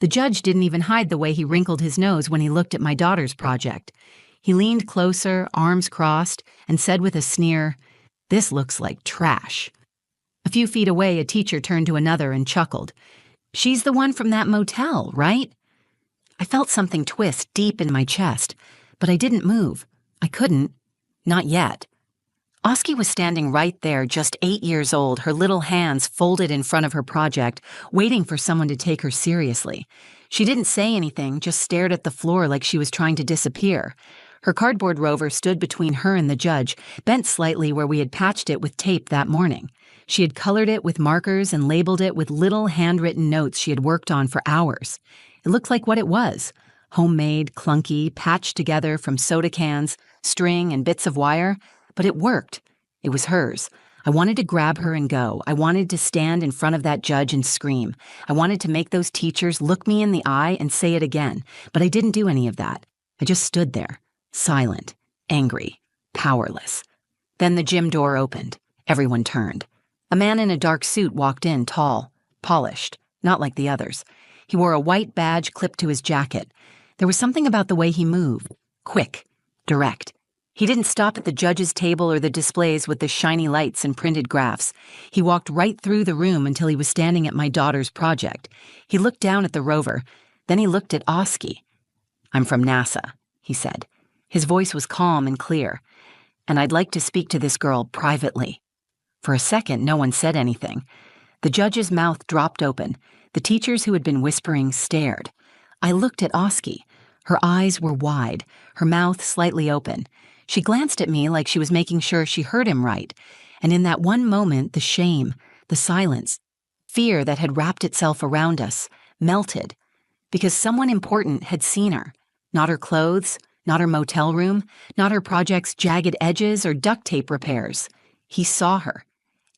The judge didn't even hide the way he wrinkled his nose when he looked at my daughter's project. He leaned closer, arms crossed, and said with a sneer, "This looks like trash." A few feet away, a teacher turned to another and chuckled. "She's the one from that motel, right?" I felt something twist deep in my chest, but I didn't move. I couldn't. Not yet. Oski was standing right there, just 8 years old, her little hands folded in front of her project, waiting for someone to take her seriously. She didn't say anything, just stared at the floor like she was trying to disappear. Her cardboard rover stood between her and the judge, bent slightly where we had patched it with tape that morning. She had colored it with markers and labeled it with little handwritten notes she had worked on for hours. It looked like what it was: homemade, clunky, patched together from soda cans, string, and bits of wire. But it worked. It was hers. I wanted to grab her and go. I wanted to stand in front of that judge and scream. I wanted to make those teachers look me in the eye and say it again. But I didn't do any of that. I just stood there, silent, angry, powerless. Then the gym door opened. Everyone turned. A man in a dark suit walked in, tall, polished, not like the others. He wore a white badge clipped to his jacket. There was something about the way he moved. Quick, direct. He didn't stop at the judge's table or the displays with the shiny lights and printed graphs. He walked right through the room until he was standing at my daughter's project. He looked down at the rover. Then he looked at Oski. "I'm from NASA," he said. His voice was calm and clear. "And I'd like to speak to this girl privately." For a second, no one said anything. The judge's mouth dropped open. The teachers who had been whispering stared. I looked at Oski. Her eyes were wide, her mouth slightly open. She glanced at me like she was making sure she heard him right. And in that one moment, the shame, the silence, fear that had wrapped itself around us, melted. Because someone important had seen her. Not her clothes, not her motel room, not her project's jagged edges or duct tape repairs. He saw her.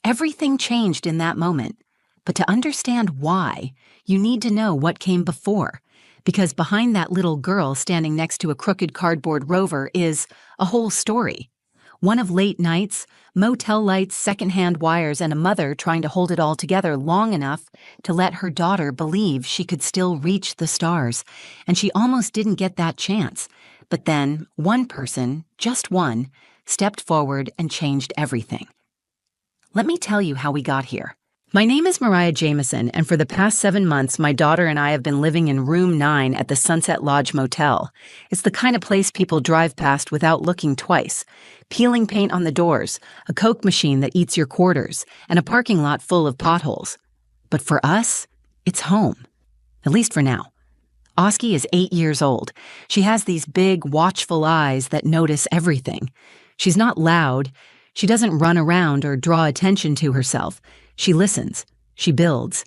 Everything changed in that moment. But to understand why, you need to know what came before. Because behind that little girl standing next to a crooked cardboard rover is a whole story. One of late nights, motel lights, secondhand wires, and a mother trying to hold it all together long enough to let her daughter believe she could still reach the stars. And she almost didn't get that chance. But then, one person, just one, stepped forward and changed everything. Let me tell you how we got here. My name is Mariah Jameson, and for the past 7 months, my daughter and I have been living in room 9 at the Sunset Lodge Motel. It's the kind of place people drive past without looking twice. Peeling paint on the doors, a Coke machine that eats your quarters, and a parking lot full of potholes. But for us, it's home. At least for now. Oski is 8 years old. She has these big, watchful eyes that notice everything. She's not loud. She doesn't run around or draw attention to herself. She listens. She builds.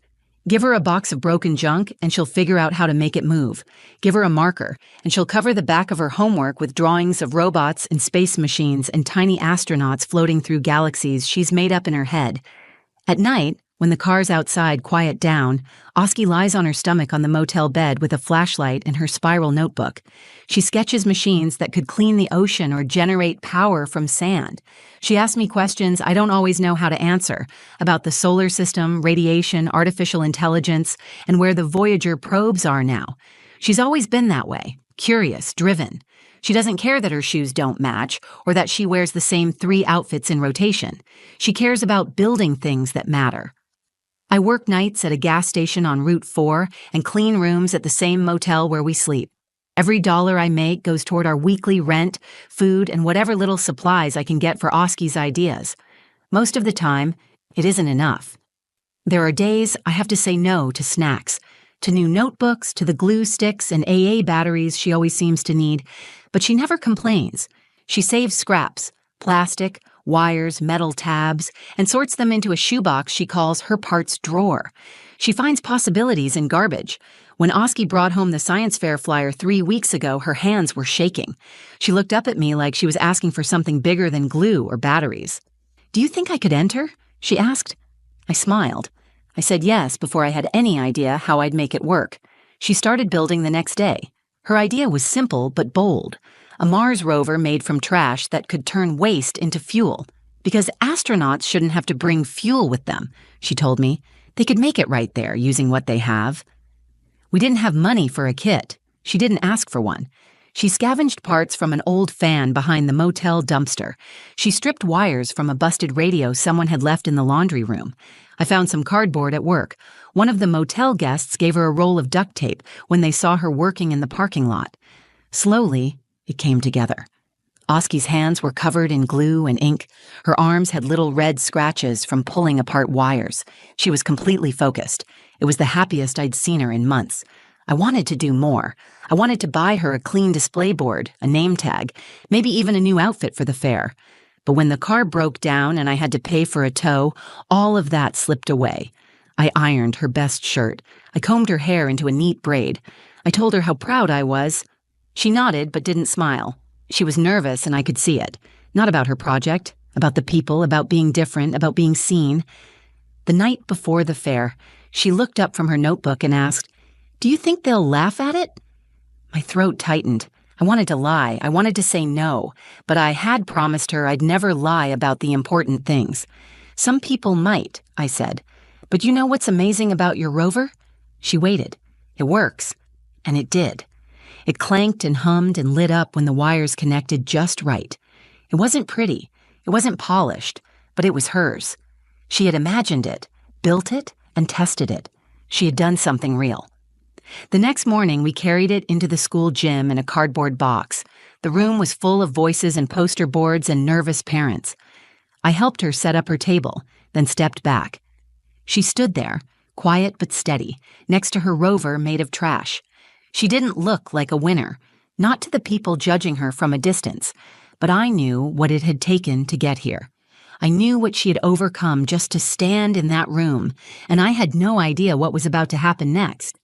Give her a box of broken junk, and she'll figure out how to make it move. Give her a marker, and she'll cover the back of her homework with drawings of robots and space machines and tiny astronauts floating through galaxies she's made up in her head. At night, when the cars outside quiet down, Oski lies on her stomach on the motel bed with a flashlight and her spiral notebook. She sketches machines that could clean the ocean or generate power from sand. She asks me questions I don't always know how to answer about the solar system, radiation, artificial intelligence, and where the Voyager probes are now. She's always been that way, curious, driven. She doesn't care that her shoes don't match or that she wears the same 3 outfits in rotation. She cares about building things that matter. I work nights at a gas station on Route 4 and clean rooms at the same motel where we sleep. Every dollar I make goes toward our weekly rent, food, and whatever little supplies I can get for Oski's ideas. Most of the time, it isn't enough. There are days I have to say no to snacks, to new notebooks, to the glue sticks and AA batteries she always seems to need, but she never complains. She saves scraps, plastic, wires, metal tabs, and sorts them into a shoebox she calls her parts drawer. She finds possibilities in garbage. When Oski brought home the science fair flyer 3 weeks ago, her hands were shaking. She looked up at me like she was asking for something bigger than glue or batteries. "Do you think I could enter?" she asked. I smiled. I said yes before I had any idea how I'd make it work. She started building the next day. Her idea was simple but bold. A Mars rover made from trash that could turn waste into fuel. Because astronauts shouldn't have to bring fuel with them, she told me. They could make it right there using what they have. We didn't have money for a kit. She didn't ask for one. She scavenged parts from an old fan behind the motel dumpster. She stripped wires from a busted radio someone had left in the laundry room. I found some cardboard at work. One of the motel guests gave her a roll of duct tape when they saw her working in the parking lot. Slowly, it came together. Oski's hands were covered in glue and ink. Her arms had little red scratches from pulling apart wires. She was completely focused. It was the happiest I'd seen her in months. I wanted to do more. I wanted to buy her a clean display board, a name tag, maybe even a new outfit for the fair. But when the car broke down and I had to pay for a tow, all of that slipped away. I ironed her best shirt. I combed her hair into a neat braid. I told her how proud I was. She nodded but didn't smile. She was nervous and I could see it. Not about her project, about the people, about being different, about being seen. The night before the fair, she looked up from her notebook and asked, "Do you think they'll laugh at it?" My throat tightened. I wanted to lie. I wanted to say no, but I had promised her I'd never lie about the important things. "Some people might," I said. "But you know what's amazing about your rover?" She waited. "It works." And it did. It clanked and hummed and lit up when the wires connected just right. It wasn't pretty. It wasn't polished, but it was hers. She had imagined it, built it, and tested it. She had done something real. The next morning, we carried it into the school gym in a cardboard box. The room was full of voices and poster boards and nervous parents. I helped her set up her table, then stepped back. She stood there, quiet but steady, next to her rover made of trash. She didn't look like a winner, not to the people judging her from a distance, but I knew what it had taken to get here. I knew what she had overcome just to stand in that room, and I had no idea what was about to happen next.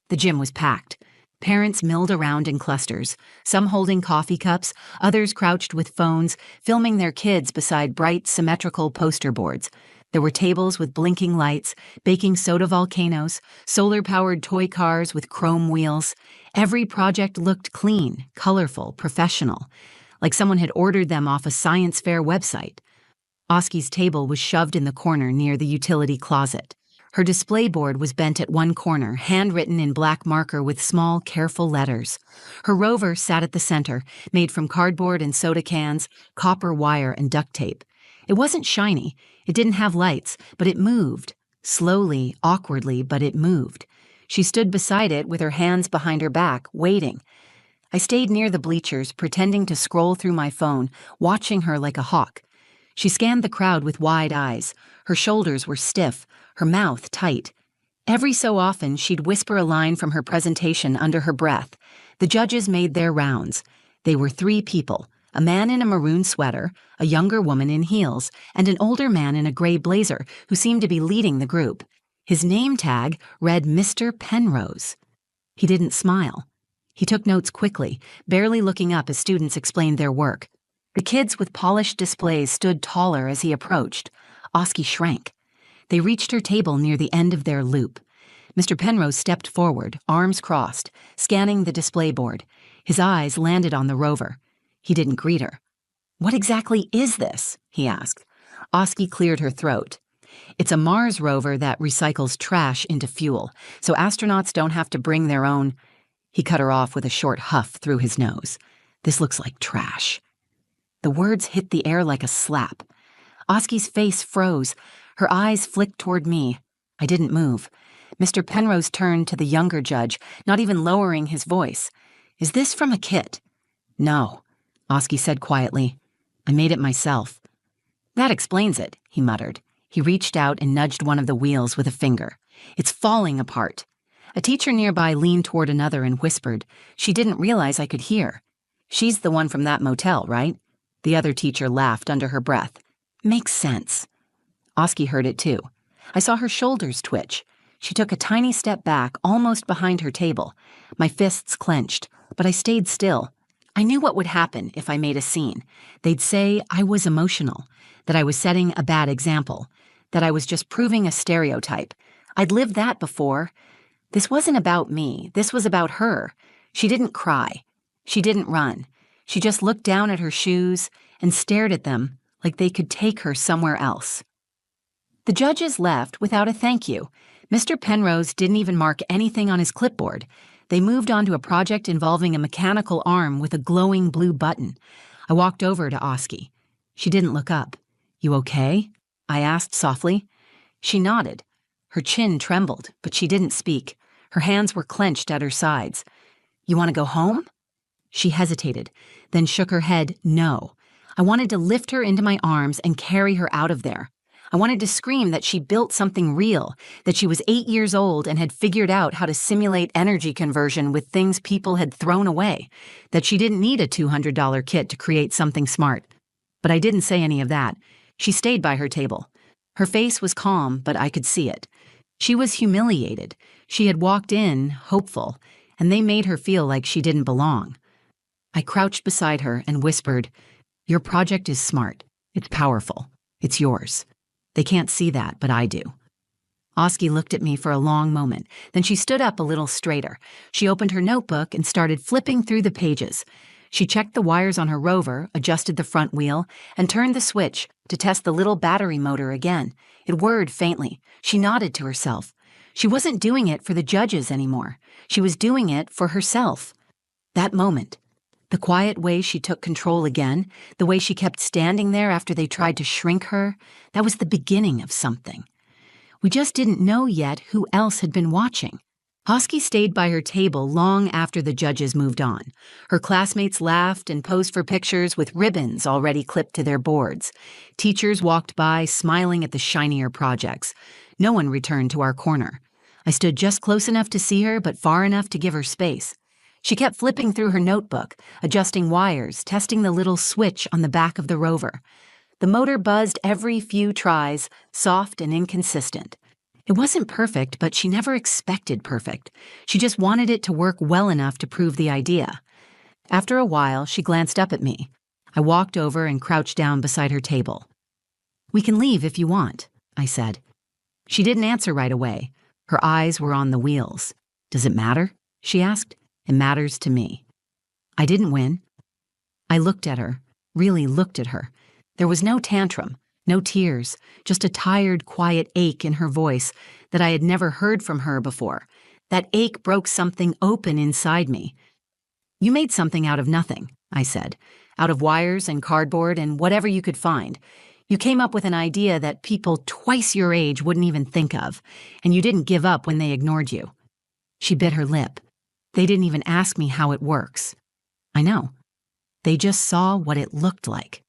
The gym was packed. Parents milled around in clusters, some holding coffee cups, others crouched with phones, filming their kids beside bright, symmetrical poster boards. There were tables with blinking lights, baking soda volcanoes, solar-powered toy cars with chrome wheels. Every project looked clean, colorful, professional, like someone had ordered them off a science fair website. Oski's table was shoved in the corner near the utility closet. Her display board was bent at one corner, handwritten in black marker with small, careful letters. Her rover sat at the center, made from cardboard and soda cans, copper wire and duct tape. It wasn't shiny. It didn't have lights, but it moved. Slowly, awkwardly, but it moved. She stood beside it with her hands behind her back, waiting. I stayed near the bleachers, pretending to scroll through my phone, watching her like a hawk. She scanned the crowd with wide eyes. Her shoulders were stiff, her mouth tight. Every so often, she'd whisper a line from her presentation under her breath. The judges made their rounds. They were 3 people, a man in a maroon sweater, a younger woman in heels, and an older man in a gray blazer who seemed to be leading the group. His name tag read Mr. Penrose. He didn't smile. He took notes quickly, barely looking up as students explained their work. The kids with polished displays stood taller as he approached. Oski shrank. They reached her table near the end of their loop. Mr. Penrose stepped forward, arms crossed, scanning the display board. His eyes landed on the rover. He didn't greet her. "What exactly is this?" he asked. Oski cleared her throat. "It's a Mars rover that recycles trash into fuel, so astronauts don't have to bring their own—" He cut her off with a short huff through his nose. "This looks like trash." The words hit the air like a slap. Oski's face froze. Her eyes flicked toward me. I didn't move. Mr. Penrose turned to the younger judge, not even lowering his voice. "Is this from a kit?" "No," Oski said quietly. "I made it myself." "That explains it," he muttered. He reached out and nudged one of the wheels with a finger. "It's falling apart." A teacher nearby leaned toward another and whispered. She didn't realize I could hear. "She's the one from that motel, right?" The other teacher laughed under her breath. "Makes sense." Oski heard it too. I saw her shoulders twitch. She took a tiny step back, almost behind her table. My fists clenched, but I stayed still. I knew what would happen if I made a scene. They'd say I was emotional, that I was setting a bad example, that I was just proving a stereotype. I'd lived that before. This wasn't about me. This was about her. She didn't cry. She didn't run. She just looked down at her shoes and stared at them like they could take her somewhere else. The judges left without a thank you. Mr. Penrose didn't even mark anything on his clipboard. They moved on to a project involving a mechanical arm with a glowing blue button. I walked over to Oski. She didn't look up. "You okay?" I asked softly. She nodded. Her chin trembled, but she didn't speak. Her hands were clenched at her sides. "You want to go home?" She hesitated, then shook her head no. I wanted to lift her into my arms and carry her out of there. I wanted to scream that she built something real, that she was 8 years old and had figured out how to simulate energy conversion with things people had thrown away, that she didn't need a $200 kit to create something smart. But I didn't say any of that. She stayed by her table. Her face was calm, but I could see it. She was humiliated. She had walked in, hopeful, and they made her feel like she didn't belong. I crouched beside her and whispered, "Your project is smart. It's powerful. It's yours. They can't see that, but I do." Oski looked at me for a long moment. Then she stood up a little straighter. She opened her notebook and started flipping through the pages. She checked the wires on her rover, adjusted the front wheel, and turned the switch to test the little battery motor again. It whirred faintly. She nodded to herself. She wasn't doing it for the judges anymore. She was doing it for herself. That moment, the quiet way she took control again, the way she kept standing there after they tried to shrink her, that was the beginning of something. We just didn't know yet who else had been watching. Oski stayed by her table long after the judges moved on. Her classmates laughed and posed for pictures with ribbons already clipped to their boards. Teachers walked by, smiling at the shinier projects. No one returned to our corner. I stood just close enough to see her, but far enough to give her space. She kept flipping through her notebook, adjusting wires, testing the little switch on the back of the rover. The motor buzzed every few tries, soft and inconsistent. It wasn't perfect, but she never expected perfect. She just wanted it to work well enough to prove the idea. After a while, she glanced up at me. I walked over and crouched down beside her table. "We can leave if you want," I said. She didn't answer right away. Her eyes were on the wheels. "Does it matter?" she asked. "It matters to me." I didn't win. I looked at her, really looked at her. There was no tantrum, no tears, just a tired, quiet ache in her voice that I had never heard from her before. That ache broke something open inside me. "You made something out of nothing," I said, "out of wires and cardboard and whatever you could find. You came up with an idea that people twice your age wouldn't even think of, and you didn't give up when they ignored you." She bit her lip. "They didn't even ask me how it works." "I know. They just saw what it looked like."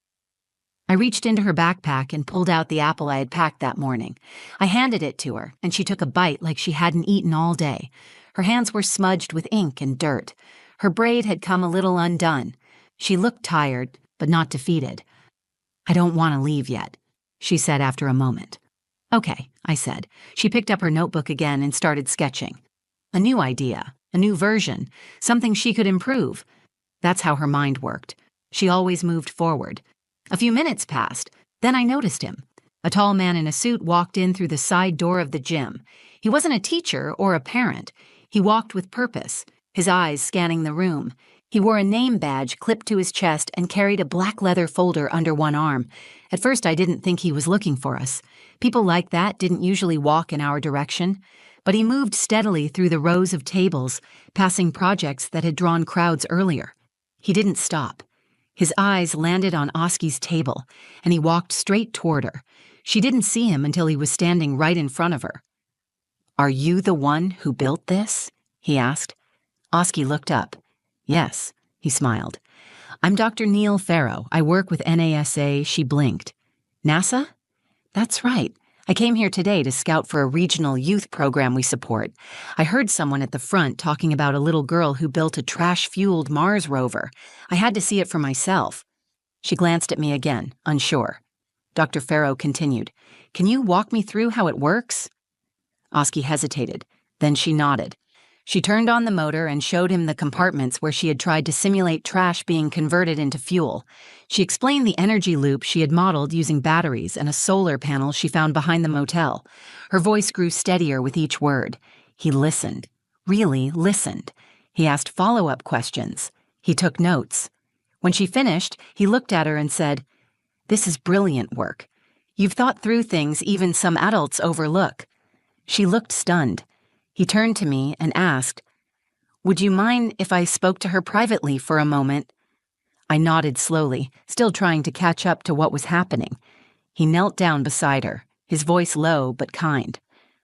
I reached into her backpack and pulled out the apple I had packed that morning. I handed it to her, and she took a bite like she hadn't eaten all day. Her hands were smudged with ink and dirt. Her braid had come a little undone. She looked tired, but not defeated. "I don't want to leave yet," she said after a moment. "Okay," I said. She picked up her notebook again and started sketching. A new idea, a new version, something she could improve. That's how her mind worked. She always moved forward. A few minutes passed. Then I noticed him. A tall man in a suit walked in through the side door of the gym. He wasn't a teacher or a parent. He walked with purpose, his eyes scanning the room. He wore a name badge clipped to his chest and carried a black leather folder under one arm. At first, I didn't think he was looking for us. People like that didn't usually walk in our direction. But he moved steadily through the rows of tables, passing projects that had drawn crowds earlier. He didn't stop. His eyes landed on Oski's table, and he walked straight toward her. She didn't see him until he was standing right in front of her. "Are you the one who built this?" he asked. Oski looked up. "Yes," he smiled. "I'm Dr. Neil Farrow. I work with NASA." She blinked. "NASA?" "That's right. I came here today to scout for a regional youth program we support. I heard someone at the front talking about a little girl who built a trash-fueled Mars rover. I had to see it for myself." She glanced at me again, unsure. Dr. Farrow continued, "Can you walk me through how it works?" Oski hesitated. Then she nodded. She turned on the motor and showed him the compartments where she had tried to simulate trash being converted into fuel. She explained the energy loop she had modeled using batteries and a solar panel she found behind the motel. Her voice grew steadier with each word. He listened. Really listened. He asked follow-up questions. He took notes. When she finished, he looked at her and said, "This is brilliant work. You've thought through things even some adults overlook." She looked stunned. He turned to me and asked, "Would you mind if I spoke to her privately for a moment?" I nodded slowly, still trying to catch up to what was happening. He knelt down beside her, his voice low but kind.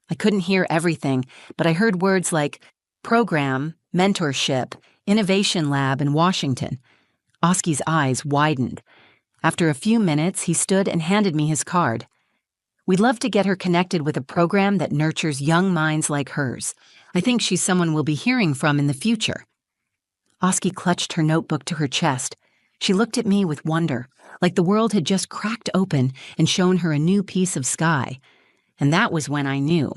I couldn't hear everything, but I heard words like program, mentorship, innovation lab in Washington. Oski's eyes widened. After a few minutes, he stood and handed me his card. "We'd love to get her connected with a program that nurtures young minds like hers. I think she's someone we'll be hearing from in the future." Oski clutched her notebook to her chest. She looked at me with wonder, like the world had just cracked open and shown her a new piece of sky. And that was when I knew.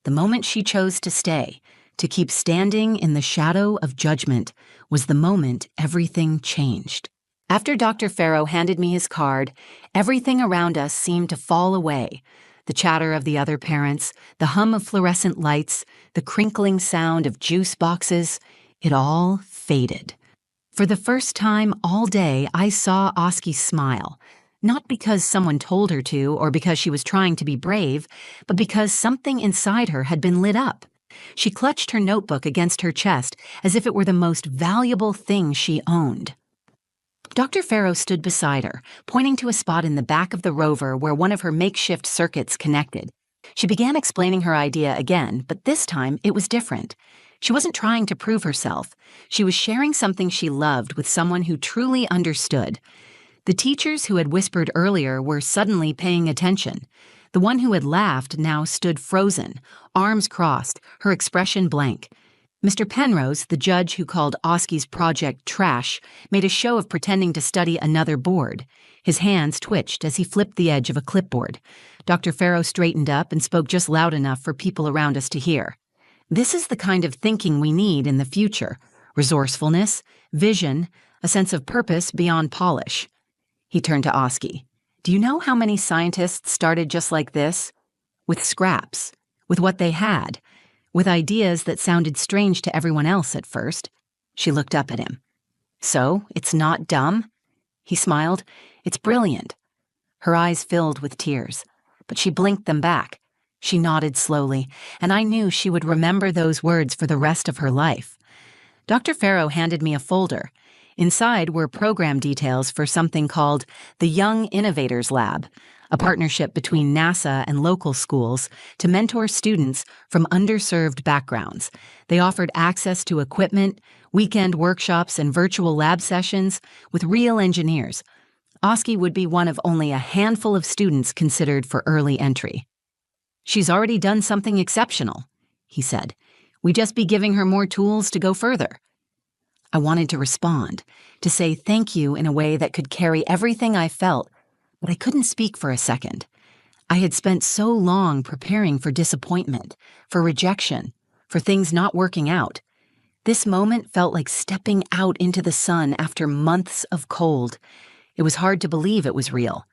The moment she chose to stay, to keep standing in the shadow of judgment, was the moment everything changed. After Dr. Farrow handed me his card, everything around us seemed to fall away. The chatter of the other parents, the hum of fluorescent lights, the crinkling sound of juice boxes, it all faded. For the first time all day, I saw Oski smile, not because someone told her to or because she was trying to be brave, but because something inside her had been lit up. She clutched her notebook against her chest as if it were the most valuable thing she owned. Dr. Farrow stood beside her, pointing to a spot in the back of the rover where one of her makeshift circuits connected. She began explaining her idea again, but this time it was different. She wasn't trying to prove herself. She was sharing something she loved with someone who truly understood. The teachers who had whispered earlier were suddenly paying attention. The one who had laughed now stood frozen, arms crossed, her expression blank. Mr. Penrose, the judge who called Oski's project trash, made a show of pretending to study another board. His hands twitched as he flipped the edge of a clipboard. Dr. Farrow straightened up and spoke just loud enough for people around us to hear. "This is the kind of thinking we need in the future. Resourcefulness, vision, a sense of purpose beyond polish." He turned to Oski. "Do you know how many scientists started just like this? With scraps, with what they had, with ideas that sounded strange to everyone else at first." She looked up at him. "So, it's not dumb?" He smiled. "It's brilliant." Her eyes filled with tears, but she blinked them back. She nodded slowly, and I knew she would remember those words for the rest of her life. Dr. Farrow handed me a folder. Inside were program details for something called the Young Innovators Lab, a partnership between NASA and local schools to mentor students from underserved backgrounds. They offered access to equipment, weekend workshops, and virtual lab sessions with real engineers. Oski would be one of only a handful of students considered for early entry. "She's already done something exceptional," he said. "We'd just be giving her more tools to go further." I wanted to respond, to say thank you in a way that could carry everything I felt, but I couldn't speak for a second. I had spent so long preparing for disappointment, for rejection, for things not working out. This moment felt like stepping out into the sun after months of cold. It was hard to believe it was real.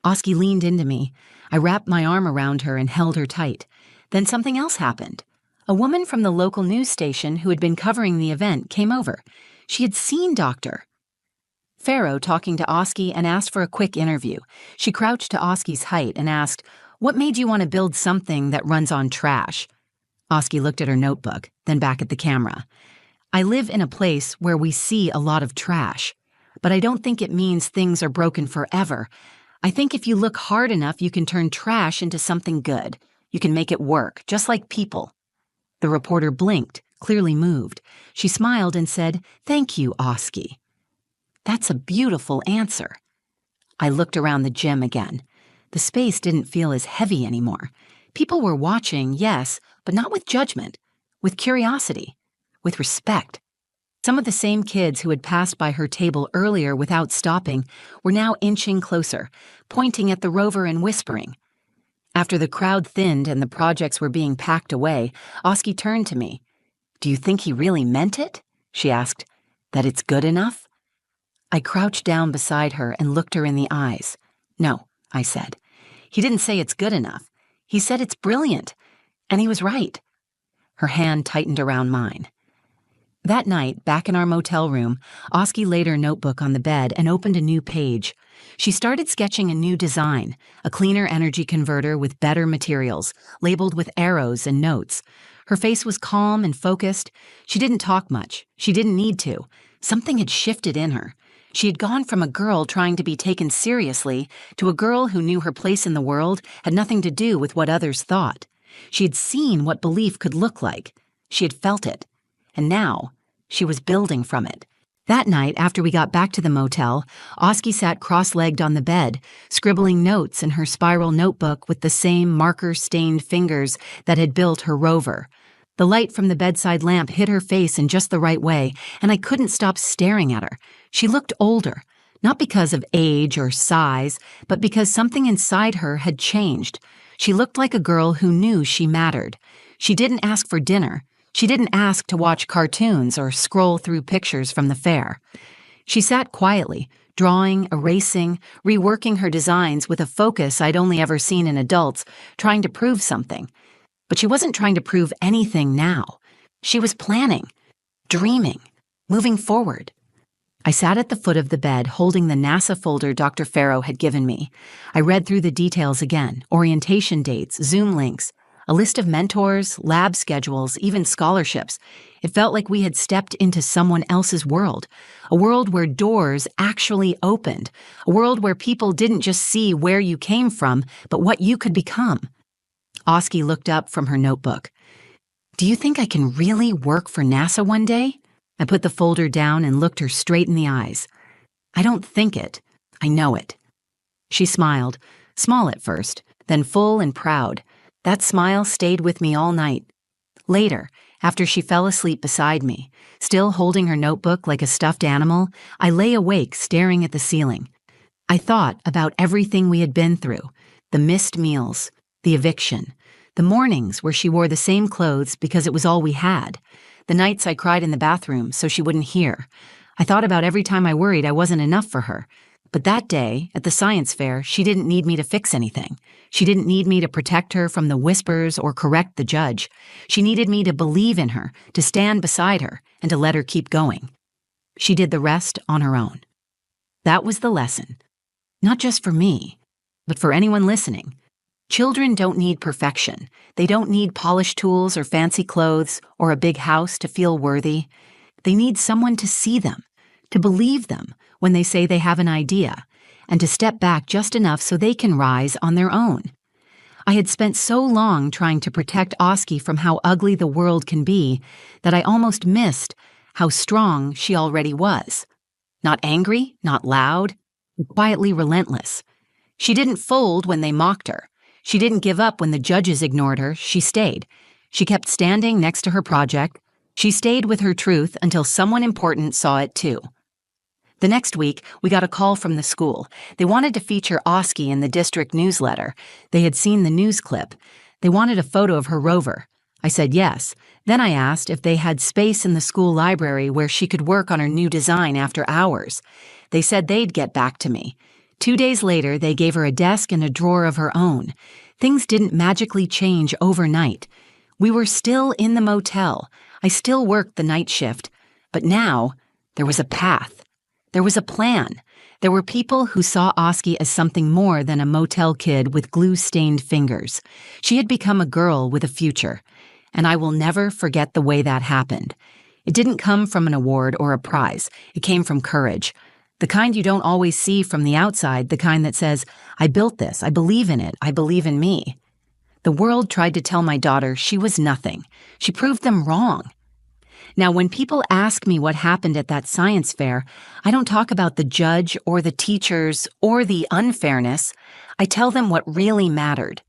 Oski leaned into me. I wrapped my arm around her and held her tight. Then something else happened. A woman from the local news station who had been covering the event came over. She had seen Dr. Farrow talking to Oski and asked for a quick interview. She crouched to Oski's height and asked, "What made you want to build something that runs on trash?" Oski looked at her notebook, then back at the camera. "I live in a place where we see a lot of trash, but I don't think it means things are broken forever. I think if you look hard enough, you can turn trash into something good. You can make it work, just like people." The reporter blinked, clearly moved. She smiled and said, "Thank you, Oski." "That's a beautiful answer." I looked around the gym again. The space didn't feel as heavy anymore. People were watching, yes, but not with judgment, with curiosity, with respect. Some of the same kids who had passed by her table earlier without stopping were now inching closer, pointing at the rover and whispering. After the crowd thinned and the projects were being packed away, Oski turned to me. "Do you think he really meant it?" she asked. "That it's good enough?" I crouched down beside her and looked her in the eyes. "No," I said. "He didn't say it's good enough. He said it's brilliant. And he was right." Her hand tightened around mine. That night, back in our motel room, Oski laid her notebook on the bed and opened a new page. She started sketching a new design, a cleaner energy converter with better materials, labeled with arrows and notes. Her face was calm and focused. She didn't talk much. She didn't need to. Something had shifted in her. She had gone from a girl trying to be taken seriously to a girl who knew her place in the world had nothing to do with what others thought. She had seen what belief could look like. She had felt it. And now, she was building from it. That night, after we got back to the motel, Oski sat cross-legged on the bed, scribbling notes in her spiral notebook with the same marker-stained fingers that had built her rover. The light from the bedside lamp hit her face in just the right way, and I couldn't stop staring at her. She looked older, not because of age or size, but because something inside her had changed. She looked like a girl who knew she mattered. She didn't ask for dinner. She didn't ask to watch cartoons or scroll through pictures from the fair. She sat quietly, drawing, erasing, reworking her designs with a focus I'd only ever seen in adults, trying to prove something. But she wasn't trying to prove anything now. She was planning, dreaming, moving forward. I sat at the foot of the bed, holding the NASA folder Dr. Farrow had given me. I read through the details again, orientation dates, Zoom links, a list of mentors, lab schedules, even scholarships. It felt like we had stepped into someone else's world, a world where doors actually opened, a world where people didn't just see where you came from, but what you could become. Oski looked up from her notebook. "Do you think I can really work for NASA one day?" I put the folder down and looked her straight in the eyes. "I don't think it. I know it." She smiled, small at first, then full and proud. That smile stayed with me all night. Later, after she fell asleep beside me, still holding her notebook like a stuffed animal, I lay awake staring at the ceiling. I thought about everything we had been through, the missed meals, the eviction, the mornings where she wore the same clothes because it was all we had, the nights I cried in the bathroom so she wouldn't hear. I thought about every time I worried I wasn't enough for her. But that day, at the science fair, she didn't need me to fix anything. She didn't need me to protect her from the whispers or correct the judge. She needed me to believe in her, to stand beside her, and to let her keep going. She did the rest on her own. That was the lesson. Not just for me, but for anyone listening. Children don't need perfection. They don't need polished tools or fancy clothes or a big house to feel worthy. They need someone to see them, to believe them when they say they have an idea, and to step back just enough so they can rise on their own. I had spent so long trying to protect Oski from how ugly the world can be that I almost missed how strong she already was. Not angry, not loud, quietly relentless. She didn't fold when they mocked her. She didn't give up when the judges ignored her. She stayed. She kept standing next to her project. She stayed with her truth until someone important saw it too. The next week, we got a call from the school. They wanted to feature Oski in the district newsletter. They had seen the news clip. They wanted a photo of her rover. I said yes. Then I asked if they had space in the school library where she could work on her new design after hours. They said they'd get back to me. 2 days later, they gave her a desk and a drawer of her own. Things didn't magically change overnight. We were still in the motel. I still worked the night shift. But now, there was a path. There was a plan. There were people who saw Oski as something more than a motel kid with glue-stained fingers. She had become a girl with a future, and I will never forget the way that happened. It didn't come from an award or a prize. It came from courage. The kind you don't always see from the outside, the kind that says, "I built this, I believe in it, I believe in me." The world tried to tell my daughter she was nothing. She proved them wrong. Now, when people ask me what happened at that science fair, I don't talk about the judge or the teachers or the unfairness. I tell them what really mattered.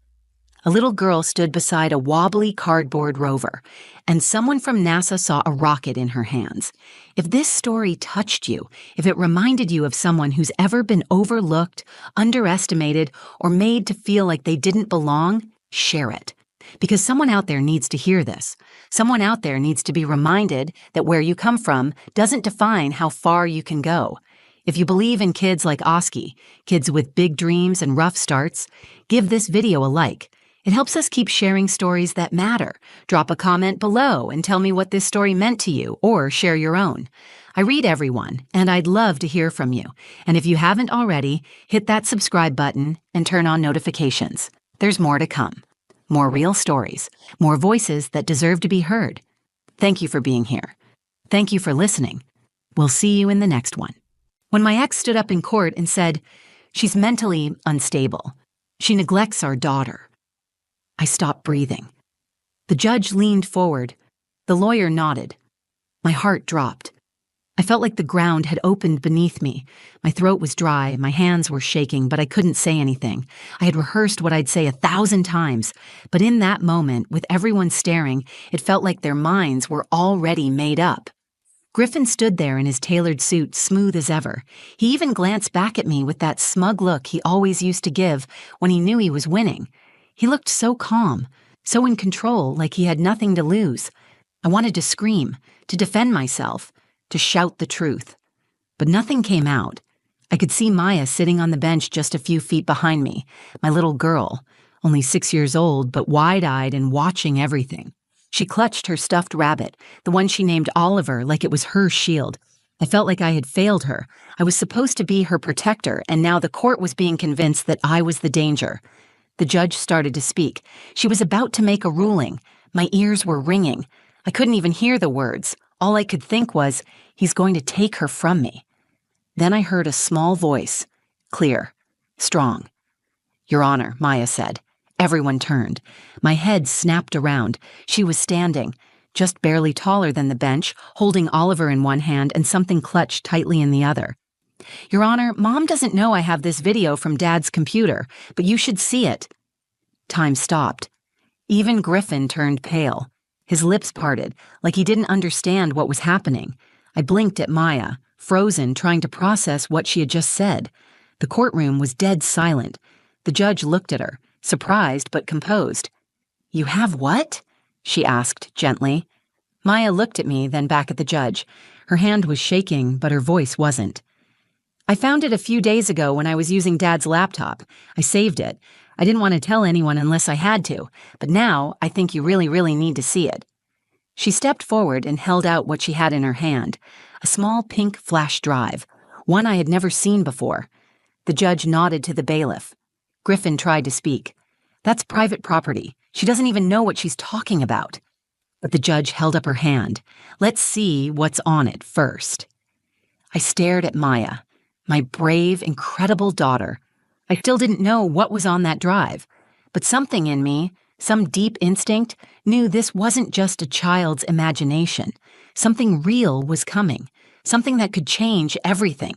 A little girl stood beside a wobbly cardboard rover, and someone from NASA saw a rocket in her hands. If this story touched you, if it reminded you of someone who's ever been overlooked, underestimated, or made to feel like they didn't belong, share it. Because someone out there needs to hear this. Someone out there needs to be reminded that where you come from doesn't define how far you can go. If you believe in kids like Oski, kids with big dreams and rough starts, give this video a like. It helps us keep sharing stories that matter. Drop a comment below and tell me what this story meant to you, or share your own. I read everyone, and I'd love to hear from you. And if you haven't already, hit that subscribe button and turn on notifications. There's more to come. More real stories, more voices that deserve to be heard. Thank you for being here. Thank you for listening. We'll see you in the next one. When my ex stood up in court and said, "She's mentally unstable. She neglects our daughter," I stopped breathing. The judge leaned forward. The lawyer nodded. My heart dropped. I felt like the ground had opened beneath me. My throat was dry, my hands were shaking, but I couldn't say anything. I had rehearsed what I'd say 1,000 times, but in that moment, with everyone staring, it felt like their minds were already made up. Griffin stood there in his tailored suit, smooth as ever. He even glanced back at me with that smug look he always used to give when he knew he was winning. He looked so calm, so in control, like he had nothing to lose. I wanted to scream, to defend myself, to shout the truth. But nothing came out. I could see Maya sitting on the bench just a few feet behind me, my little girl, only 6 years old, but wide-eyed and watching everything. She clutched her stuffed rabbit, the one she named Oliver, like it was her shield. I felt like I had failed her. I was supposed to be her protector, and now the court was being convinced that I was the danger. The judge started to speak. She was about to make a ruling. My ears were ringing. I couldn't even hear the words. All I could think was, he's going to take her from me. Then I heard a small voice, clear, strong. "Your Honor," Maya said. Everyone turned. My head snapped around. She was standing, just barely taller than the bench, holding Oliver in one hand and something clutched tightly in the other. "Your Honor, Mom doesn't know I have this video from Dad's computer, but you should see it." Time stopped. Even Griffin turned pale. His lips parted, like he didn't understand what was happening. I blinked at Maya, frozen, trying to process what she had just said. The courtroom was dead silent. The judge looked at her, surprised but composed. "You have what?" she asked gently. Maya looked at me, then back at the judge. Her hand was shaking, but her voice wasn't. "I found it a few days ago when I was using Dad's laptop. I saved it. I didn't want to tell anyone unless I had to, but now I think you really need to see it." She stepped forward and held out what she had in her hand, a small pink flash drive, one I had never seen before. The judge nodded to the bailiff. Griffin tried to speak. "That's private property. She doesn't even know what she's talking about." But the judge held up her hand. "Let's see what's on it first." I stared at Maya, my brave, incredible daughter. I still didn't know what was on that drive, but something in me, some deep instinct, knew this wasn't just a child's imagination. Something real was coming, something that could change everything.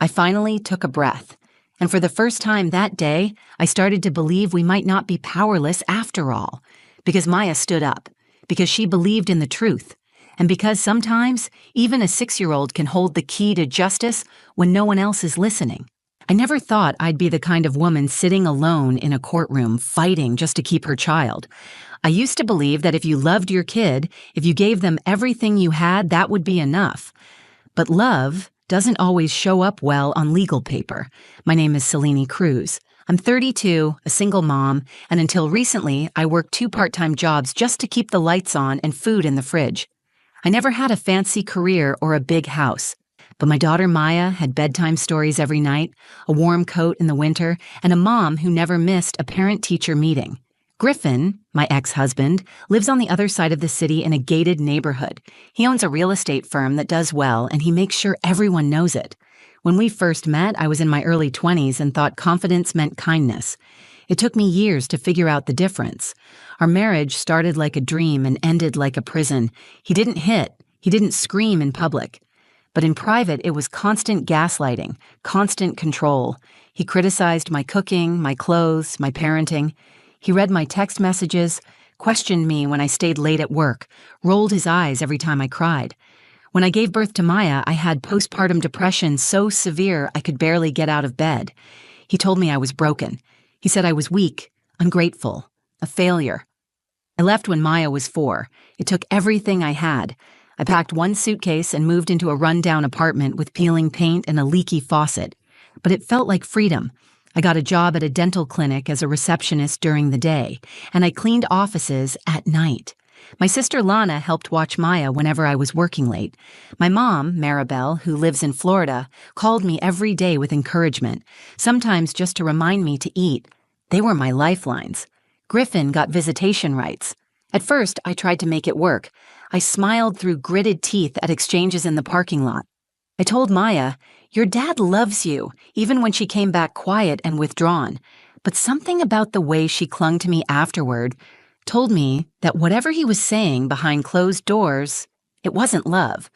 I finally took a breath, and for the first time that day, I started to believe we might not be powerless after all, because Maya stood up, because she believed in the truth, and because sometimes even a 6-year-old can hold the key to justice when no one else is listening. I never thought I'd be the kind of woman sitting alone in a courtroom fighting just to keep her child. I used to believe that if you loved your kid, if you gave them everything you had, that would be enough. But love doesn't always show up well on legal paper. My name is Selene Cruz. I'm 32, a single mom, and until recently, I worked 2 part-time jobs just to keep the lights on and food in the fridge. I never had a fancy career or a big house. But my daughter Maya had bedtime stories every night, a warm coat in the winter, and a mom who never missed a parent-teacher meeting. Griffin, my ex-husband, lives on the other side of the city in a gated neighborhood. He owns a real estate firm that does well, and he makes sure everyone knows it. When we first met, I was in my early 20s and thought confidence meant kindness. It took me years to figure out the difference. Our marriage started like a dream and ended like a prison. He didn't hit. He didn't scream in public. But in private, it was constant gaslighting, constant control. He criticized my cooking, my clothes, my parenting. He read my text messages, questioned me when I stayed late at work, rolled his eyes every time I cried. When I gave birth to Maya, I had postpartum depression so severe I could barely get out of bed. He told me I was broken. He said I was weak, ungrateful, a failure. I left when Maya was 4. It took everything I had. I packed one suitcase and moved into a rundown apartment with peeling paint and a leaky faucet. But it felt like freedom. I got a job at a dental clinic as a receptionist during the day, and I cleaned offices at night. My sister Lana helped watch Maya whenever I was working late. My mom, Maribel, who lives in Florida, called me every day with encouragement, sometimes just to remind me to eat. They were my lifelines. Griffin got visitation rights. At first, I tried to make it work. I smiled through gritted teeth at exchanges in the parking lot. I told Maya, "Your dad loves you," even when she came back quiet and withdrawn. But something about the way she clung to me afterward told me that whatever he was saying behind closed doors, it wasn't love.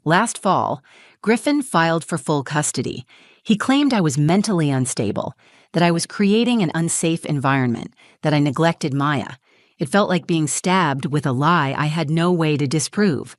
Last fall, Griffin filed for full custody. He claimed I was mentally unstable, that I was creating an unsafe environment, that I neglected Maya. It felt like being stabbed with a lie I had no way to disprove.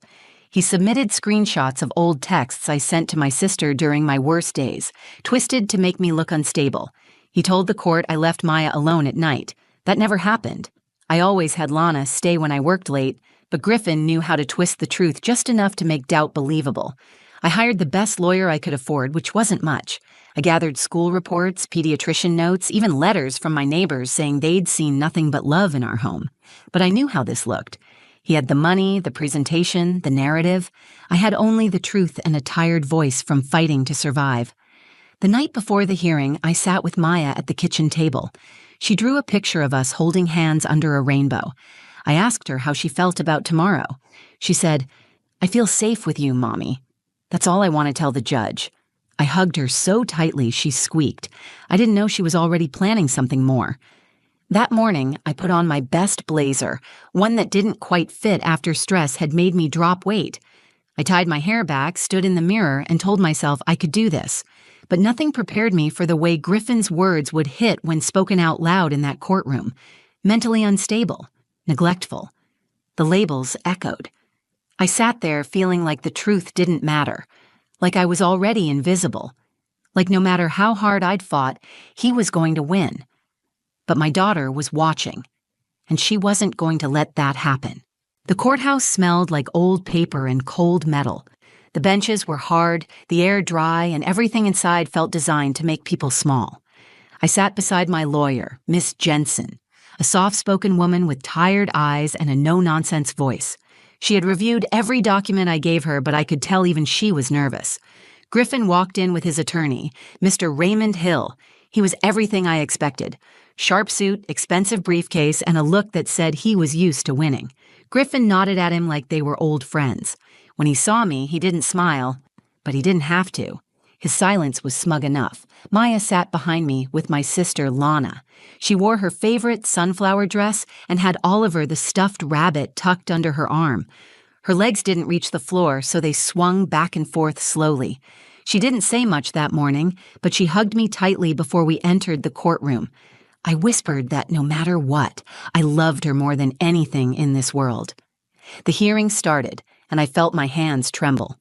He submitted screenshots of old texts I sent to my sister during my worst days, twisted to make me look unstable. He told the court I left Maya alone at night. That never happened. I always had Lana stay when I worked late, but Griffin knew how to twist the truth just enough to make doubt believable. I hired the best lawyer I could afford, which wasn't much. I gathered school reports, pediatrician notes, even letters from my neighbors saying they'd seen nothing but love in our home. But I knew how this looked. He had the money, the presentation, the narrative. I had only the truth and a tired voice from fighting to survive. The night before the hearing, I sat with Maya at the kitchen table. She drew a picture of us holding hands under a rainbow. I asked her how she felt about tomorrow. She said, "I feel safe with you, Mommy." That's all I want to tell the judge. I hugged her so tightly she squeaked. I didn't know she was already planning something more. That morning, I put on my best blazer, one that didn't quite fit after stress had made me drop weight. I tied my hair back, stood in the mirror, and told myself I could do this. But nothing prepared me for the way Griffin's words would hit when spoken out loud in that courtroom. Mentally unstable, neglectful. The labels echoed. I sat there feeling like the truth didn't matter, like I was already invisible, like no matter how hard I'd fought, he was going to win. But my daughter was watching, and she wasn't going to let that happen. The courthouse smelled like old paper and cold metal. The benches were hard, the air dry, and everything inside felt designed to make people small. I sat beside my lawyer, Miss Jensen, a soft-spoken woman with tired eyes and a no-nonsense voice. She had reviewed every document I gave her, but I could tell even she was nervous. Griffin walked in with his attorney, Mr. Raymond Hill. He was everything I expected. Sharp suit, expensive briefcase, and a look that said he was used to winning. Griffin nodded at him like they were old friends. When he saw me, he didn't smile, but he didn't have to. His silence was smug enough. Maya sat behind me with my sister Lana. She wore her favorite sunflower dress and had Oliver the stuffed rabbit tucked under her arm. Her legs didn't reach the floor, so they swung back and forth slowly. She didn't say much that morning, but she hugged me tightly before we entered the courtroom. I whispered that no matter what, I loved her more than anything in this world. The hearing started, and I felt my hands tremble.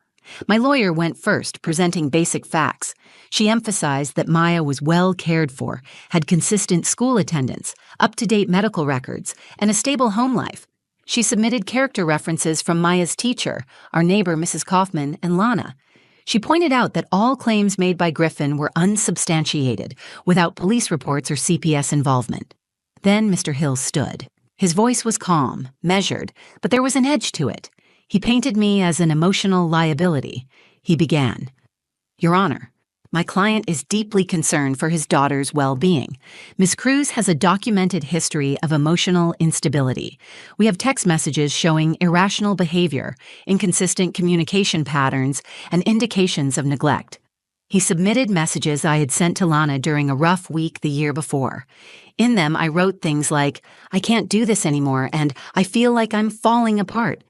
My lawyer went first, presenting basic facts. She emphasized that Maya was well cared for, had consistent school attendance, up-to-date medical records, and a stable home life. She submitted character references from Maya's teacher, our neighbor Mrs. Kaufman, and Lana. She pointed out that all claims made by Griffin were unsubstantiated, without police reports or CPS involvement. Then Mr. Hill stood. His voice was calm, measured, but there was an edge to it. He painted me as an emotional liability. He began, "Your Honor, my client is deeply concerned for his daughter's well-being. Ms. Cruz has a documented history of emotional instability. We have text messages showing irrational behavior, inconsistent communication patterns, and indications of neglect." He submitted messages I had sent to Lana during a rough week the year before. In them, I wrote things like, "I can't do this anymore," and "I feel like I'm falling apart."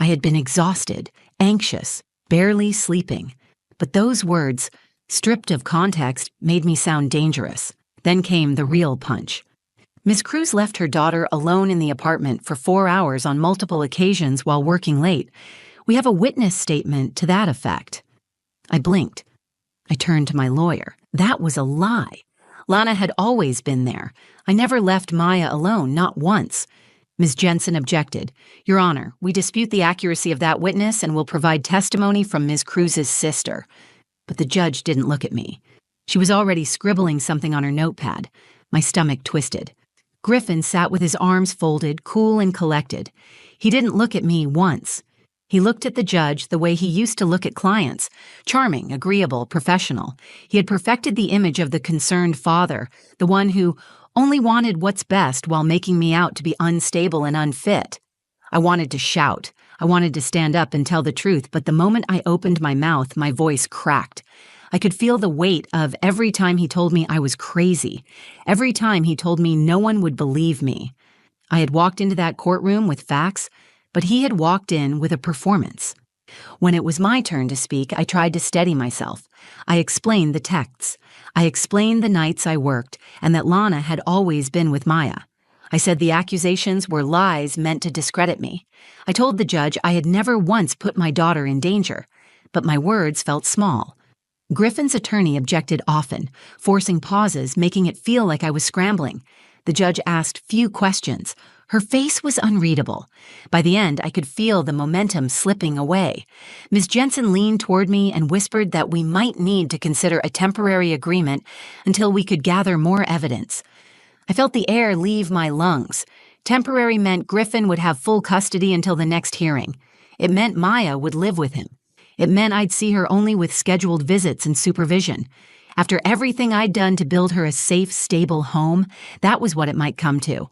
I had been exhausted, anxious, barely sleeping. But those words, stripped of context, made me sound dangerous. Then came the real punch. Ms. Cruz left her daughter alone in the apartment for 4 hours on multiple occasions while working late. We have a witness statement to that effect. I blinked. I turned to my lawyer. That was a lie. Lana had always been there. I never left Maya alone, not once. Ms. Jensen objected. "Your Honor, we dispute the accuracy of that witness and will provide testimony from Ms. Cruz's sister." But the judge didn't look at me. She was already scribbling something on her notepad. My stomach twisted. Griffin sat with his arms folded, cool and collected. He didn't look at me once. He looked at the judge the way he used to look at clients. Charming, agreeable, professional. He had perfected the image of the concerned father, the one who only wanted what's best while making me out to be unstable and unfit. I wanted to shout. I wanted to stand up and tell the truth, but the moment I opened my mouth, my voice cracked. I could feel the weight of every time he told me I was crazy, every time he told me no one would believe me. I had walked into that courtroom with facts, but he had walked in with a performance. When it was my turn to speak, I tried to steady myself. I explained the texts. I explained the nights I worked and that Lana had always been with Maya. I said the accusations were lies meant to discredit me. I told the judge I had never once put my daughter in danger, but my words felt small. Griffin's attorney objected often, forcing pauses, making it feel like I was scrambling. The judge asked few questions. Her face was unreadable. By the end, I could feel the momentum slipping away. Ms. Jensen leaned toward me and whispered that we might need to consider a temporary agreement until we could gather more evidence. I felt the air leave my lungs. Temporary meant Griffin would have full custody until the next hearing. It meant Maya would live with him. It meant I'd see her only with scheduled visits and supervision. After everything I'd done to build her a safe, stable home, that was what it might come to.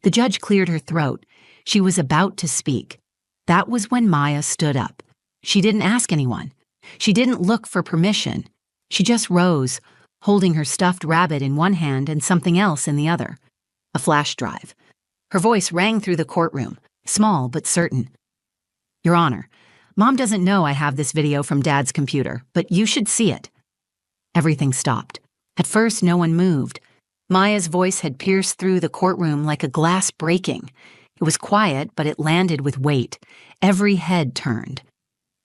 The judge cleared her throat. She was about to speak. That was when Maya stood up. She didn't ask anyone. She didn't look for permission. She just rose, holding her stuffed rabbit in one hand and something else in the other. A flash drive. Her voice rang through the courtroom, small but certain. Your Honor, Mom doesn't know I have this video from Dad's computer, but you should see it. Everything stopped. At first, no one moved. Maya's voice had pierced through the courtroom like a glass breaking. It was quiet, but it landed with weight. Every head turned.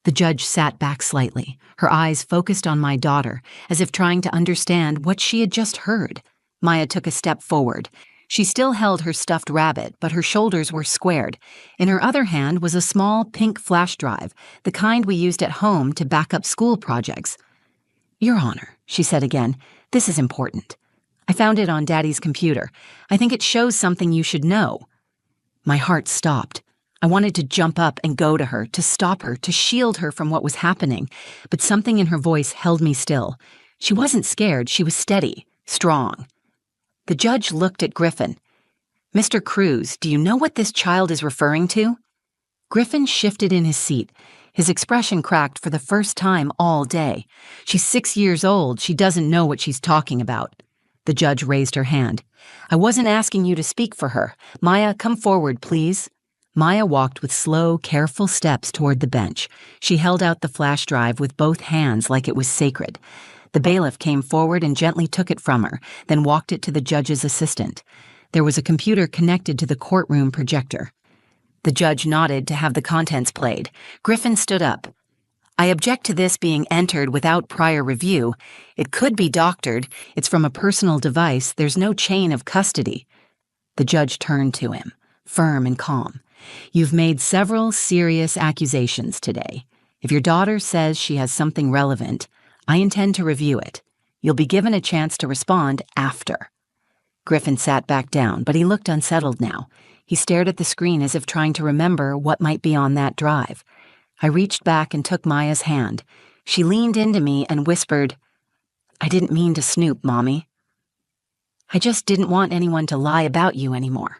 The judge sat back slightly, her eyes focused on my daughter, as if trying to understand what she had just heard. Maya took a step forward. She still held her stuffed rabbit, but her shoulders were squared. In her other hand was a small pink flash drive, the kind we used at home to back up school projects. Your Honor, she said again, this is important. I found it on Daddy's computer. I think it shows something you should know. My heart stopped. I wanted to jump up and go to her, to stop her, to shield her from what was happening, but something in her voice held me still. She wasn't scared, she was steady, strong. The judge looked at Griffin. Mr. Cruz, do you know what this child is referring to? Griffin shifted in his seat. His expression cracked for the first time all day. She's 6 years old. She doesn't know what she's talking about. The judge raised her hand. I wasn't asking you to speak for her. Maya, come forward, please. Maya walked with slow, careful steps toward the bench. She held out the flash drive with both hands like it was sacred. The bailiff came forward and gently took it from her, then walked it to the judge's assistant. There was a computer connected to the courtroom projector. The judge nodded to have the contents played. Griffin stood up. I object to this being entered without prior review. It could be doctored. It's from a personal device. There's no chain of custody. The judge turned to him, firm and calm. You've made several serious accusations today. If your daughter says she has something relevant, I intend to review it. You'll be given a chance to respond after. Griffin sat back down, but he looked unsettled now. He stared at the screen as if trying to remember what might be on that drive. I reached back and took Maya's hand. She leaned into me and whispered, I didn't mean to snoop, Mommy. I just didn't want anyone to lie about you anymore.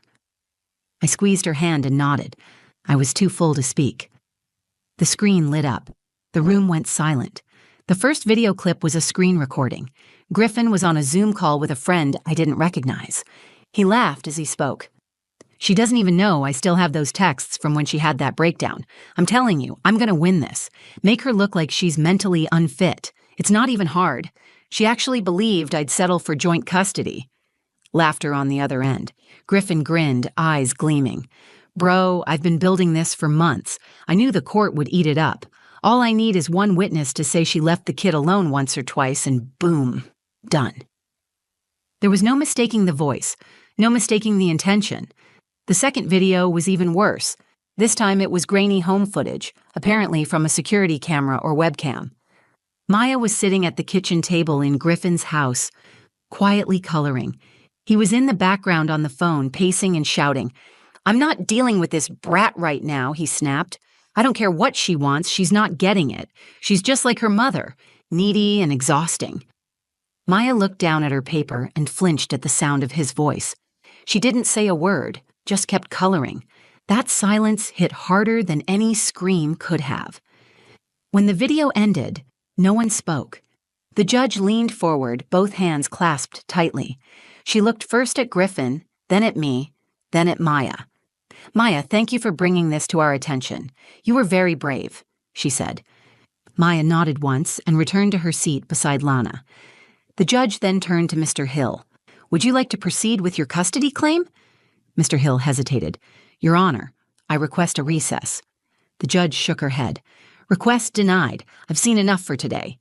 I squeezed her hand and nodded. I was too full to speak. The screen lit up. The room went silent. The first video clip was a screen recording. Griffin was on a Zoom call with a friend I didn't recognize. He laughed as he spoke. She doesn't even know I still have those texts from when she had that breakdown. I'm telling you, I'm going to win this. Make her look like she's mentally unfit. It's not even hard. She actually believed I'd settle for joint custody. Laughter on the other end. Griffin grinned, eyes gleaming. Bro, I've been building this for months. I knew the court would eat it up. All I need is one witness to say she left the kid alone once or twice, and boom, done. There was no mistaking the voice, no mistaking the intention. The second video was even worse. This time it was grainy home footage, apparently from a security camera or webcam. Maya was sitting at the kitchen table in Griffin's house, quietly coloring. He was in the background on the phone, pacing and shouting. "I'm not dealing with this brat right now," he snapped. "I don't care what she wants, she's not getting it. She's just like her mother, needy and exhausting." Maya looked down at her paper and flinched at the sound of his voice. She didn't say a word, just kept coloring. That silence hit harder than any scream could have. When the video ended, no one spoke. The judge leaned forward, both hands clasped tightly. She looked first at Griffin, then at me, then at Maya. "Maya, thank you for bringing this to our attention. You were very brave," she said. Maya nodded once and returned to her seat beside Lana. The judge then turned to Mr. Hill. "Would you like to proceed with your custody claim?" Mr. Hill hesitated. "Your Honor, I request a recess." The judge shook her head. "Request denied. I've seen enough for today."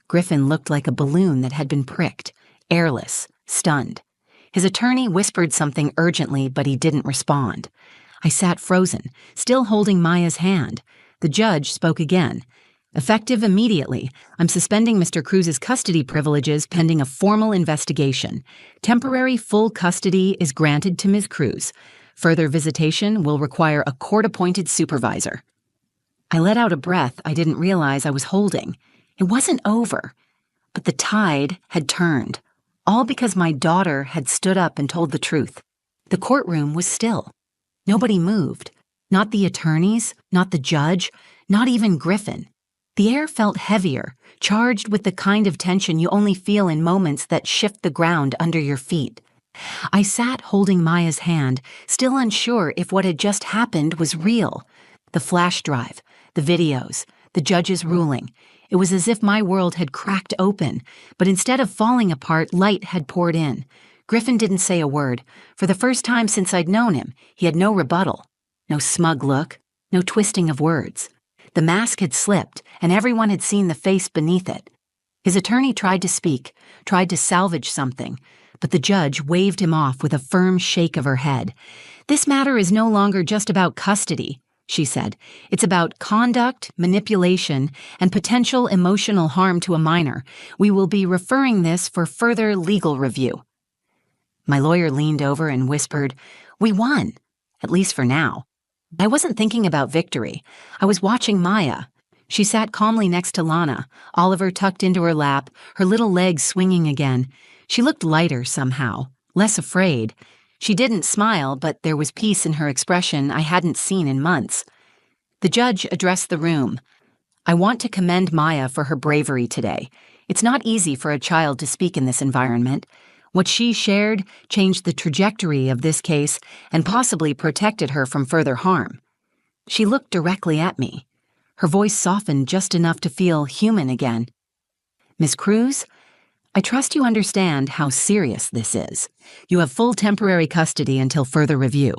Griffin looked like a balloon that had been pricked, airless, stunned. His attorney whispered something urgently, but he didn't respond. I sat frozen, still holding Maya's hand. The judge spoke again. "Effective immediately, I'm suspending Mr. Cruz's custody privileges pending a formal investigation. Temporary full custody is granted to Ms. Cruz. Further visitation will require a court-appointed supervisor." I let out a breath I didn't realize I was holding. It wasn't over, but the tide had turned, all because my daughter had stood up and told the truth. The courtroom was still. Nobody moved. Not the attorneys, not the judge, not even Griffin. The air felt heavier, charged with the kind of tension you only feel in moments that shift the ground under your feet. I sat holding Maya's hand, still unsure if what had just happened was real. The flash drive, the videos, the judge's ruling. It was as if my world had cracked open, but instead of falling apart, light had poured in. Griffin didn't say a word. For the first time since I'd known him, he had no rebuttal, no smug look, no twisting of words. The mask had slipped, and everyone had seen the face beneath it. His attorney tried to speak, tried to salvage something, but the judge waved him off with a firm shake of her head. "This matter is no longer just about custody," she said. "It's about conduct, manipulation, and potential emotional harm to a minor. We will be referring this for further legal review." My lawyer leaned over and whispered, "We won, at least for now." I wasn't thinking about victory. I was watching Maya. She sat calmly next to Lana, Oliver tucked into her lap, her little legs swinging again. She looked lighter somehow, less afraid. She didn't smile, but there was peace in her expression I hadn't seen in months. The judge addressed the room. "I want to commend Maya for her bravery today. It's not easy for a child to speak in this environment. What she shared changed the trajectory of this case and possibly protected her from further harm." She looked directly at me. Her voice softened just enough to feel human again. "Ms. Cruz, I trust you understand how serious this is. You have full temporary custody until further review.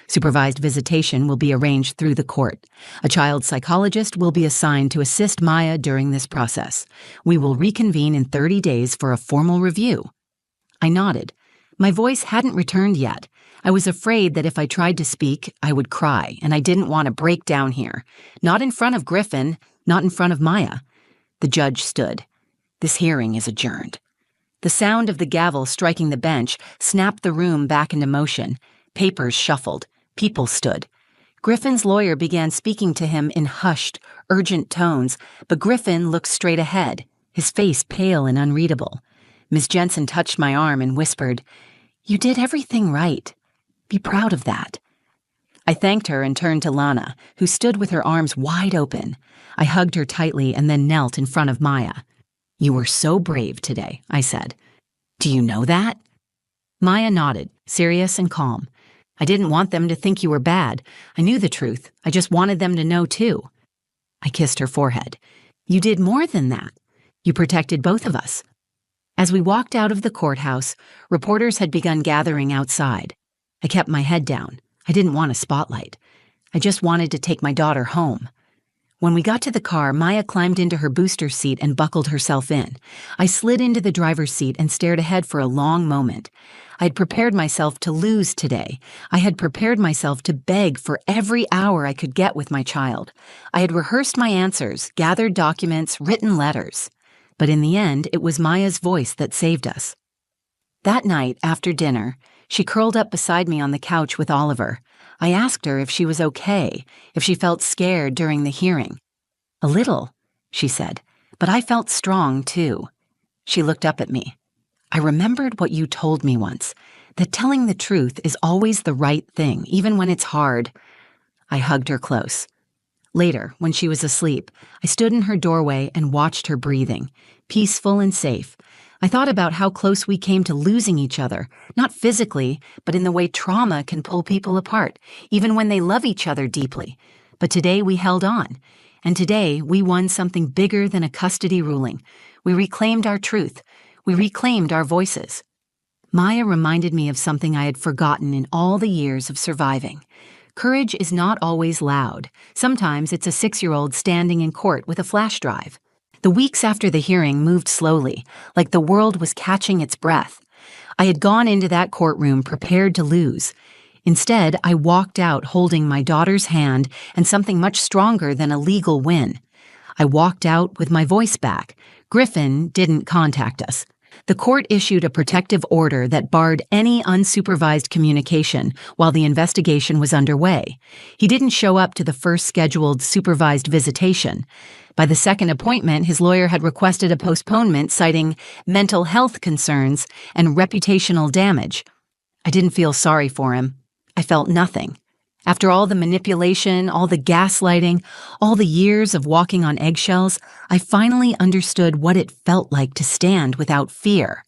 Supervised visitation will be arranged through the court. A child psychologist will be assigned to assist Maya during this process. We will reconvene in 30 days for a formal review." I nodded. My voice hadn't returned yet. I was afraid that if I tried to speak, I would cry, and I didn't want to break down here. Not in front of Griffin, not in front of Maya. The judge stood. "This hearing is adjourned." The sound of the gavel striking the bench snapped the room back into motion. Papers shuffled. People stood. Griffin's lawyer began speaking to him in hushed, urgent tones, but Griffin looked straight ahead, his face pale and unreadable. Ms. Jensen touched my arm and whispered, "You did everything right. Be proud of that." I thanked her and turned to Lana, who stood with her arms wide open. I hugged her tightly and then knelt in front of Maya. "You were so brave today," I said. "Do you know that?" Maya nodded, serious and calm. "I didn't want them to think you were bad. I knew the truth. I just wanted them to know too." I kissed her forehead. "You did more than that. You protected both of us." As we walked out of the courthouse, reporters had begun gathering outside. I kept my head down. I didn't want a spotlight. I just wanted to take my daughter home. When we got to the car, Maya climbed into her booster seat and buckled herself in. I slid into the driver's seat and stared ahead for a long moment. I had prepared myself to lose today. I had prepared myself to beg for every hour I could get with my child. I had rehearsed my answers, gathered documents, written letters. But in the end, it was Maya's voice that saved us. That night, after dinner, she curled up beside me on the couch with Oliver. I asked her if she was okay, if she felt scared during the hearing. "A little," she said, "but I felt strong, too." She looked up at me. "I remembered what you told me once, that telling the truth is always the right thing, even when it's hard." I hugged her close. Later, when she was asleep, I stood in her doorway and watched her breathing, peaceful and safe. I thought about how close we came to losing each other, not physically, but in the way trauma can pull people apart, even when they love each other deeply. But today we held on, and today we won something bigger than a custody ruling. We reclaimed our truth. We reclaimed our voices. Maya reminded me of something I had forgotten in all the years of surviving. Courage is not always loud. Sometimes it's a 6-year-old standing in court with a flash drive. The weeks after the hearing moved slowly, like the world was catching its breath. I had gone into that courtroom prepared to lose. Instead, I walked out holding my daughter's hand and something much stronger than a legal win. I walked out with my voice back. Griffin didn't contact us. The court issued a protective order that barred any unsupervised communication while the investigation was underway. He didn't show up to the first scheduled supervised visitation. By the second appointment, his lawyer had requested a postponement citing mental health concerns and reputational damage. I didn't feel sorry for him. I felt nothing. After all the manipulation, all the gaslighting, all the years of walking on eggshells, I finally understood what it felt like to stand without fear.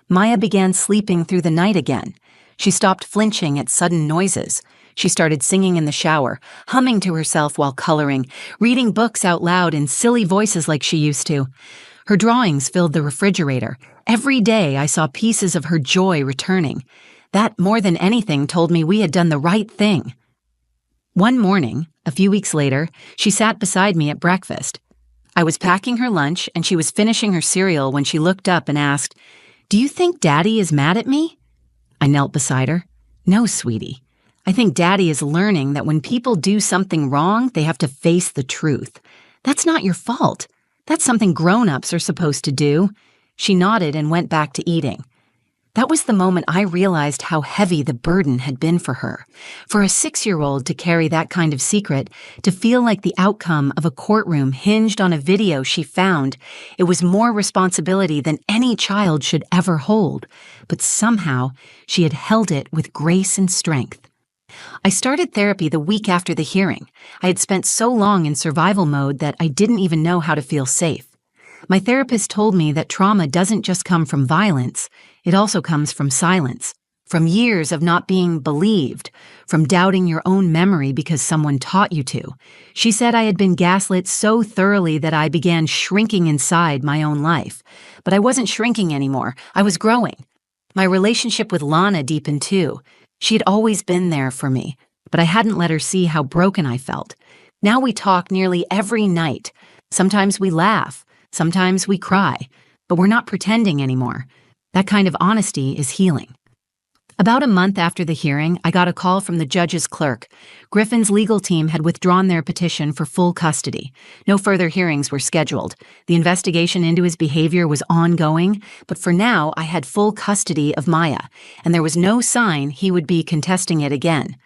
Maya began sleeping through the night again. She stopped flinching at sudden noises. She started singing in the shower, humming to herself while coloring, reading books out loud in silly voices like she used to. Her drawings filled the refrigerator. Every day I saw pieces of her joy returning. That, more than anything, told me we had done the right thing. One morning, a few weeks later, she sat beside me at breakfast. I was packing her lunch and she was finishing her cereal when she looked up and asked, "Do you think Daddy is mad at me?" I knelt beside her. "No, sweetie. I think Daddy is learning that when people do something wrong, they have to face the truth. That's not your fault. That's something grown-ups are supposed to do." She nodded and went back to eating. That was the moment I realized how heavy the burden had been for her. For a 6-year-old to carry that kind of secret, to feel like the outcome of a courtroom hinged on a video she found, it was more responsibility than any child should ever hold. But somehow, she had held it with grace and strength. I started therapy the week after the hearing. I had spent so long in survival mode that I didn't even know how to feel safe. My therapist told me that trauma doesn't just come from violence, it also comes from silence, from years of not being believed, from doubting your own memory because someone taught you to. She said I had been gaslit so thoroughly that I began shrinking inside my own life. But I wasn't shrinking anymore. I was growing. My relationship with Lana deepened too. She had always been there for me, but I hadn't let her see how broken I felt. Now we talk nearly every night. Sometimes we laugh. Sometimes we cry, but we're not pretending anymore. That kind of honesty is healing. About a month after the hearing, I got a call from the judge's clerk. Griffin's legal team had withdrawn their petition for full custody. No further hearings were scheduled. The investigation into his behavior was ongoing, but for now I had full custody of Maya, and there was no sign he would be contesting it again.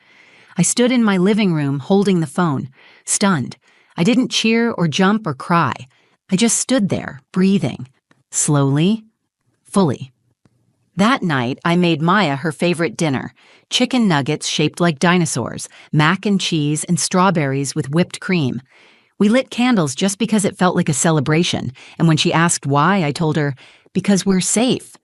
I stood in my living room holding the phone, stunned. I didn't cheer or jump or cry. I just stood there, breathing, slowly, fully. That night, I made Maya her favorite dinner, chicken nuggets shaped like dinosaurs, mac and cheese, and strawberries with whipped cream. We lit candles just because it felt like a celebration, and when she asked why, I told her, "Because we're safe."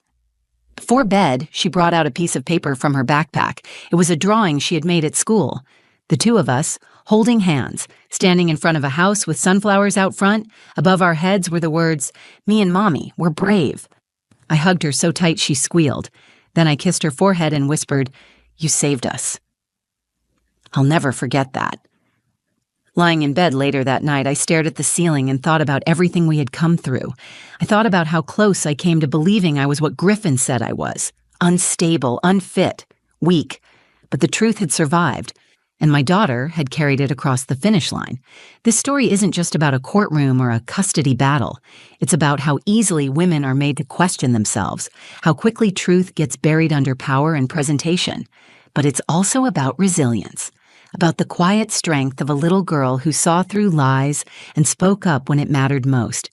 Before bed, she brought out a piece of paper from her backpack. It was a drawing she had made at school. The two of us, holding hands, standing in front of a house with sunflowers out front. Above our heads were the words, "Me and Mommy, we're brave." I hugged her so tight she squealed. Then I kissed her forehead and whispered, "You saved us." I'll never forget that. Lying in bed later that night, I stared at the ceiling and thought about everything we had come through. I thought about how close I came to believing I was what Griffin said I was: unstable, unfit, weak. But the truth had survived, and my daughter had carried it across the finish line. This story isn't just about a courtroom or a custody battle. It's about how easily women are made to question themselves, how quickly truth gets buried under power and presentation. But it's also about resilience, about the quiet strength of a little girl who saw through lies and spoke up when it mattered most.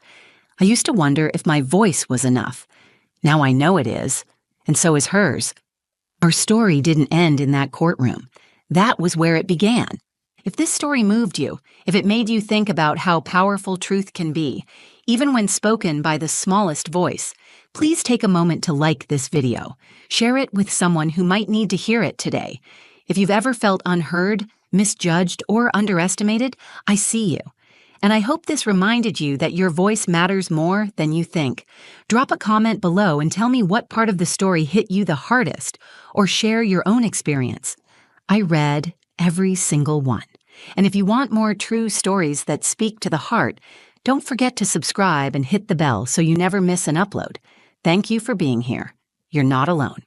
I used to wonder if my voice was enough. Now I know it is, and so is hers. Our story didn't end in that courtroom. That was where it began. If this story moved you, if it made you think about how powerful truth can be, even when spoken by the smallest voice, please take a moment to like this video. Share it with someone who might need to hear it today. If you've ever felt unheard, misjudged, or underestimated, I see you. And I hope this reminded you that your voice matters more than you think. Drop a comment below and tell me what part of the story hit you the hardest, or share your own experience. I read every single one. And if you want more true stories that speak to the heart, don't forget to subscribe and hit the bell so you never miss an upload. Thank you for being here. You're not alone.